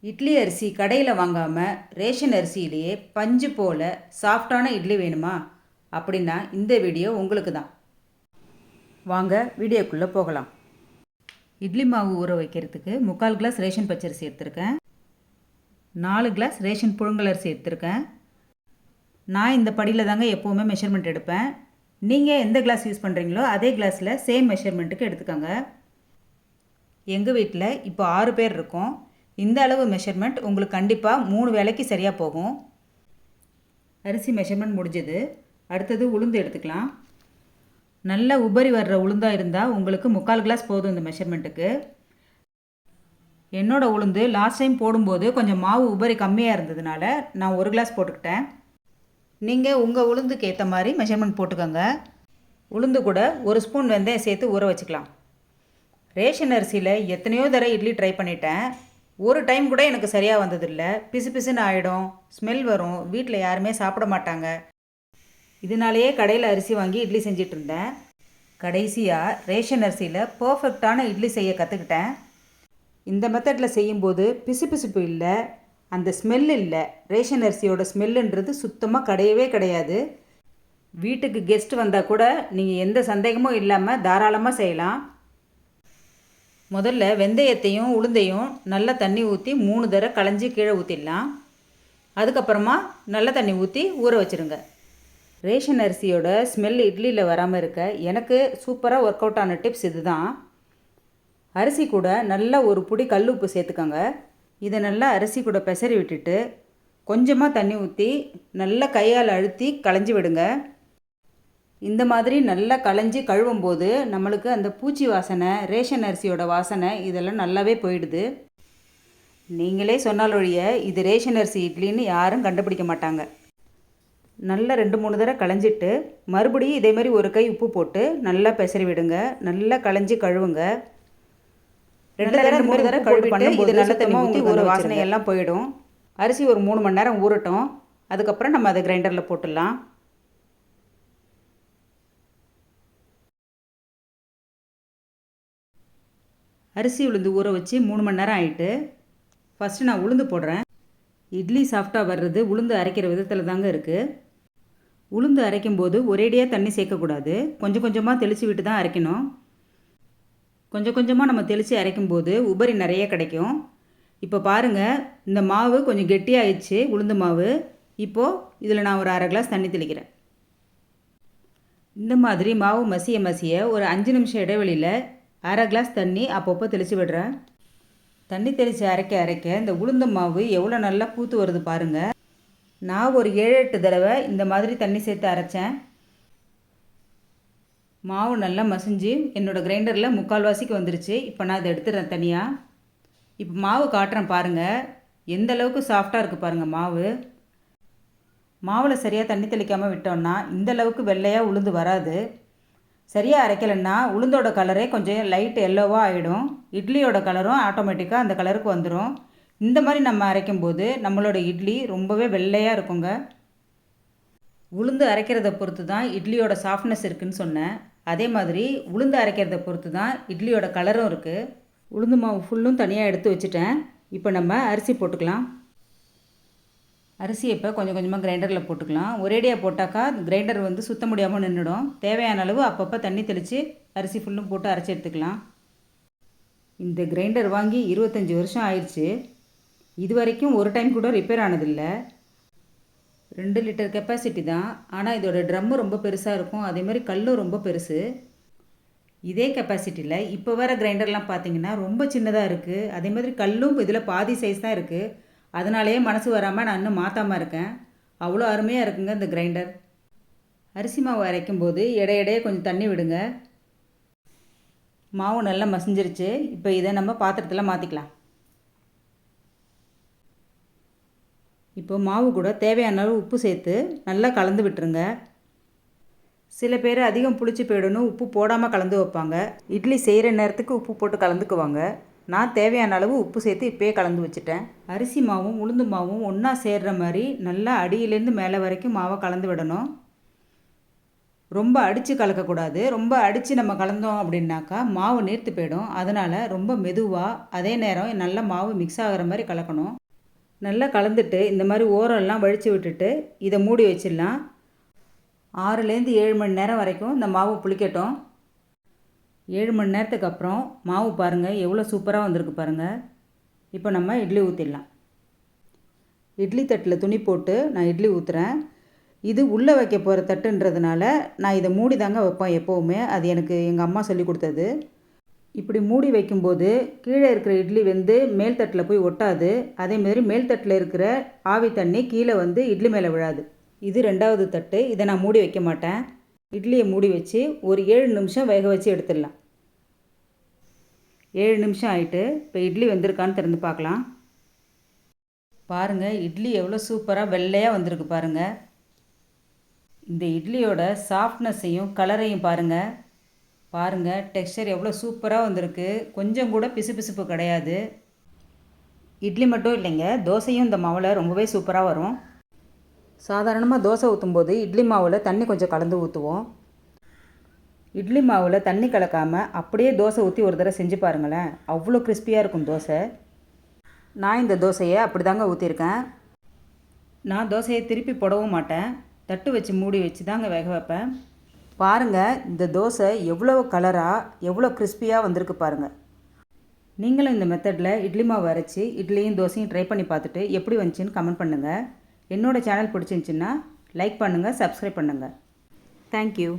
இட்லி அரிசி கடையில் வாங்காமல் ரேஷன் அரிசியிலேயே பஞ்சு போல் சாஃப்டான இட்லி வேணுமா அப்படின்னா இந்த வீடியோ உங்களுக்கு தான். வாங்க வீடியோக்குள்ளே போகலாம். இட்லி மாவு ஊற வைக்கிறதுக்கு 3/4 கிளாஸ் ரேஷன் பச்சரிசி எடுத்திருக்கேன். 4 கிளாஸ் ரேஷன் புழுங்கலரிசி எடுத்திருக்கேன். நான் இந்த படியில் தாங்க எப்போவுமே மெஷர்மெண்ட் எடுப்பேன். நீங்கள் எந்த கிளாஸ் யூஸ் பண்ணுறீங்களோ அதே கிளாஸில் சேம் மெஷர்மெண்ட்டுக்கு எடுத்துக்கோங்க. எங்கள் வீட்டில் இப்போ 6 பேர் இருக்கோம். இந்த அளவு மெஷர்மெண்ட் உங்களுக்கு கண்டிப்பாக 3 வேளைக்கு சரியாக போகும். அரிசி மெஷர்மெண்ட் முடிஞ்சது. அடுத்தது உளுந்து எடுத்துக்கலாம். நல்ல உபரி வர்ற உளுந்தாக இருந்தால் உங்களுக்கு 3/4 கிளாஸ் போதும் இந்த மெஷர்மெண்ட்டுக்கு. என்னோடய உளுந்து லாஸ்ட் டைம் போடும்போது கொஞ்சம் மாவு உபரி கம்மியாக இருந்ததுனால நான் 1 கிளாஸ் போட்டுக்கிட்டேன். நீங்கள் உங்கள் உளுந்துக்கு ஏற்ற மாதிரி மெஷர்மெண்ட் போட்டுக்கோங்க. உளுந்து கூட 1 ஸ்பூன் வெந்தயம் சேர்த்து ஊற வச்சுக்கலாம். ரேஷன் அரிசியில் எத்தனையோ தடவை இட்லி ட்ரை பண்ணிட்டேன். ஒரு டைம் கூட எனக்கு சரியாக வந்ததில்லை. பிசு பிசுன்னு ஆகிடும், ஸ்மெல் வரும், வீட்டில் யாருமே சாப்பிட மாட்டாங்க. இதனாலேயே கடையில் அரிசி வாங்கி இட்லி செஞ்சிட்டு இருந்தேன். கடைசியாக ரேஷன் அரிசியில் பர்ஃபெக்டான இட்லி செய்ய கற்றுக்கிட்டேன். இந்த மெத்தடில் செய்யும்போது பிசுபிசுப்பு இல்லை, அந்த ஸ்மெல் இல்லை. ரேஷன் அரிசியோட ஸ்மெல்லுன்றது சுத்தமாக கிடையவே கிடையாது. வீட்டுக்கு கெஸ்ட் வந்தால் கூட நீங்கள் எந்த சந்தேகமும் இல்லாமல் தாராளமாக செய்யலாம். முதல்ல வெந்தயத்தையும் உளுந்தையும் நல்லா தண்ணி ஊற்றி 3 தடவை களைஞ்சி கீழே ஊற்றிடலாம். அதுக்கப்புறமா நல்ல தண்ணி ஊற்றி ஊற வச்சுருங்க. ரேஷன் அரிசியோட ஸ்மெல் இட்லியில் வராமல் இருக்க எனக்கு சூப்பராக ஒர்க் அவுட் ஆன டிப்ஸ் இது தான். அரிசி கூட நல்லா ஒரு புடி கல் உப்பு சேர்த்துக்கோங்க. இதை நல்லா அரிசி கூட பெசரி விட்டுட்டு கொஞ்சமாக தண்ணி ஊற்றி நல்லா கையால் அழுத்தி களைஞ்சி விடுங்க. இந்த மாதிரி நல்லா களைஞ்சி கழுவும் போது நம்மளுக்கு அந்த பூச்சி வாசனை, ரேஷன் அரிசியோட வாசனை இதெல்லாம் நல்லாவே போயிடுது. நீங்களே சொன்னாலொழிய இது ரேஷன் அரிசி இட்லின்னு யாரும் கண்டுபிடிக்க மாட்டாங்க. நல்லா 2-3 தடவை களைஞ்சிட்டு மறுபடியும் இதே மாதிரி ஒரு கை உப்பு போட்டு நல்லா பெசரி விடுங்க. நல்லா களைஞ்சி கழுவுங்க. 2-3 தடவை கழுவிட்டு இது நல்ல தண்ணி ஊற்றி ஒரு வாசனை எல்லாம் போயிடும். அரிசி ஒரு 3 மணி நேரம் ஊறட்டும். அதுக்கப்புறம் நம்ம அதை கிரைண்டரில் போட்டுடலாம். அரிசி உளுந்து ஊற வச்சு 3 மணி நேரம் ஆகிட்டு ஃபஸ்ட்டு நான் உளுந்து போடுறேன். இட்லி சாஃப்டாக வர்றது உளுந்து அரைக்கிற விதத்தில் தாங்க இருக்குது. உளுந்து அரைக்கும்போது ஒரேடியாக தண்ணி சேர்க்கக்கூடாது. கொஞ்சம் கொஞ்சமாக தெளித்து விட்டு தான் அரைக்கணும். கொஞ்சம் கொஞ்சமாக நம்ம தெளித்து அரைக்கும்போது உபரி நிறைய கிடைக்கும். இப்போ பாருங்கள், இந்த மாவு கொஞ்சம் கெட்டியாகிடுச்சு உளுந்து மாவு. இப்போது இதில் நான் ஒரு 1/2 கிளாஸ் தண்ணி தெளிக்கிறேன். இந்த மாதிரி மாவு மசிய மசிய ஒரு 5 நிமிஷம் இடைவெளியில் 1/2 கிளாஸ் தண்ணி அப்பப்போ தெளித்து விடுறேன். தண்ணி தெளித்து அரைக்க அரைக்க இந்த உளுந்த மாவு எவ்வளோ நல்லா பூத்து வருது பாருங்கள். நான் ஒரு 7-8 தடவை இந்த மாதிரி தண்ணி சேர்த்து அரைச்சேன். மாவு நல்லா மசிஞ்சு என்னோடய கிரைண்டரில் 3/4 வாசிக்கு வந்துருச்சு. இப்போ நான் அதை எடுத்துடுறேன் தனியாக. இப்போ மாவு காட்டுறேன் பாருங்கள், எந்த அளவுக்கு சாஃப்டாக இருக்குது பாருங்கள் மாவு. மாவில் சரியாக தண்ணி தெளிக்காமல் விட்டோம்னா இந்த அளவுக்கு வெள்ளையாக உளுந்து வராது. சரியாக அரைக்கலைன்னா உளுந்தோட கலரே கொஞ்சம் லைட் எல்லோவாக ஆகிடும். இட்லியோட கலரும் ஆட்டோமேட்டிக்காக அந்த கலருக்கு வந்துடும். இந்த மாதிரி நம்ம அரைக்கும்போது நம்மளோட இட்லி ரொம்பவே வெள்ளையாக இருக்குங்க. உளுந்து அரைக்கிறத பொறுத்து தான் இட்லியோட சாஃப்ட்னஸ் இருக்குதுன்னு சொன்னேன். அதே மாதிரி உளுந்து அரைக்கிறத பொறுத்து தான் இட்லியோட கலரும் இருக்குது. உளுந்து மாவு ஃபுல்லும் தனியாக எடுத்து வச்சுட்டேன். இப்போ நம்ம அரிசி போட்டுக்கலாம். அரிசி இப்போ கொஞ்சம் கொஞ்சமாக கிரைண்டரில் போட்டுக்கலாம். ஒரேடியாக போட்டாக்கா கிரைண்டர் சுத்த முடியாமல் நின்றுடும். தேவையான அளவு அப்பப்போ தண்ணி தெளித்து அரிசி ஃபுல்லும் போட்டு அரைச்சி எடுத்துக்கலாம். இந்த கிரைண்டர் வாங்கி 25 வருஷம் ஆயிடுச்சு. இது வரைக்கும் ஒரு டைம் கூட ரிப்பேர் ஆனதில்லை. 2 லிட்டர் கெப்பாசிட்டி தான். ஆனால் இதோட ட்ரம்மு ரொம்ப பெருசாக இருக்கும். அதேமாதிரி கல்லும் ரொம்ப பெருசு. இதே கெப்பாசிட்டியில் இப்போ வர கிரைண்டர்லாம் பார்த்திங்கன்னா ரொம்ப சின்னதாக இருக்குது. அதே மாதிரி கல்லும் இதில் பாதி சைஸ் தான் இருக்குது. அதனாலேயே மனசு வராமல் நான் இன்னும் மாற்றாமல் இருக்கேன். அவ்வளோ அருமையாக இருக்குங்க இந்த கிரைண்டர். அரிசி மாவு அரைக்கும்போது இடையிடையே கொஞ்சம் தண்ணி விடுங்க. மாவு நல்லா மசிஞ்சிருச்சு. இப்போ இதை நம்ம பாத்திரத்தில் மாற்றிக்கலாம். இப்போ மாவு கூட தேவையான அளவு உப்பு சேர்த்து நல்லா கலந்து விட்டுருங்க. சில பேர் அதிகம் புளிச்சு போயிடணும் உப்பு போடாமல் கலந்து வைப்பாங்க. இட்லி செய்கிற நேரத்துக்கு உப்பு போட்டு கலந்துக்குவாங்க. நான் தேவையான அளவு உப்பு சேர்த்து இப்போயே கலந்து வச்சுட்டேன். அரிசி மாவும் உளுந்து மாவும் ஒன்றா சேர்கிற மாதிரி நல்லா அடியிலேருந்து மேலே வரைக்கும் மாவை கலந்து விடணும். ரொம்ப அடித்து கலக்கக்கூடாது. ரொம்ப அடித்து நம்ம கலந்தோம் அப்படின்னாக்கா மாவு நீர்த்து போயிடும். அதனால் ரொம்ப மெதுவாக அதே நேரம் நல்லா மாவு மிக்ஸ் ஆகிற மாதிரி கலக்கணும். நல்லா கலந்துட்டு இந்த மாதிரி ஓரம்லாம் வழித்து விட்டுட்டு இதை மூடி வச்சிடலாம். 6லேருந்து 7 மணி நேரம் வரைக்கும் இந்த மாவு புளிக்கட்டும். 7 மணி நேரத்துக்கு அப்புறம் மாவு பாருங்கள் எவ்வளோ சூப்பராக வந்திருக்கு பாருங்கள். இப்போ நம்ம இட்லி ஊற்றிடலாம். இட்லி தட்டில் துணி போட்டு நான் இட்லி ஊற்றுறேன். இது உள்ளே வைக்க போகிற தட்டுன்றதுனால நான் இதை மூடி தாங்க வைப்பேன் எப்போவுமே. அது எனக்கு எங்கள் அம்மா சொல்லி கொடுத்தது. இப்படி மூடி வைக்கும்போது கீழே இருக்கிற இட்லி வந்து மேல் தட்டில் போய் ஒட்டாது. அதேமாதிரி மேல் தட்டில் இருக்கிற ஆவி தண்ணி கீழே வந்து இட்லி மேலே விழாது. இது 2வது தட்டு. இதை நான் மூடி வைக்க மாட்டேன். இட்லியை மூடி வச்சு ஒரு 7 நிமிஷம் வேக வச்சு எடுத்துடலாம். 7 நிமிஷம் ஆகிட்டு இப்போ இட்லி வெந்திருக்கான்னு திறந்து பார்க்கலாம். பாருங்கள் இட்லி எவ்வளோ சூப்பராக வெள்ளையாக வந்திருக்கு பாருங்கள். இந்த இட்லியோட சாஃப்ட்னஸையும் கலரையும் பாருங்கள். பாருங்கள் டெக்ஸ்சர் எவ்வளோ சூப்பராக வந்திருக்கு. கொஞ்சம் கூட பிசுபிசுப்பு கிடையாது. இட்லி மட்டும் இல்லைங்க, தோசையும் இந்த மாவில் ரொம்பவே சூப்பராக வரும். சாதாரணமாக தோசை ஊற்றும்போது இட்லி மாவில் தண்ணி கொஞ்சம் கலந்து ஊற்றுவோம். இட்லி மாவில் தண்ணி கலக்காமல் அப்படியே தோசை ஊற்றி ஒரு தடவை செஞ்சு பாருங்களேன். அவ்வளோ கிறிஸ்பியாக இருக்கும் தோசை. நான் இந்த தோசையை அப்படி தாங்க ஊற்றிருக்கேன். நான் தோசையை திருப்பி போடவும் மாட்டேன். தட்டு வச்சு மூடி வச்சு தாங்க வேக வைப்பேன். பாருங்கள் இந்த தோசை எவ்வளோ கலராக எவ்வளோ கிறிஸ்பியாக வந்திருக்கு பாருங்கள். நீங்களும் இந்த மெத்தடில் இட்லி மாவு அரைச்சி இட்லியும் தோசையும் ட்ரை பண்ணி பார்த்துட்டு எப்படி வந்துச்சுன்னு கமெண்ட் பண்ணுங்கள். என்னோடய சேனல் பிடிச்சிருந்துச்சின்னா லைக் பண்ணுங்கள், சப்ஸ்கிரைப் பண்ணுங்கள். தேங்க்யூ.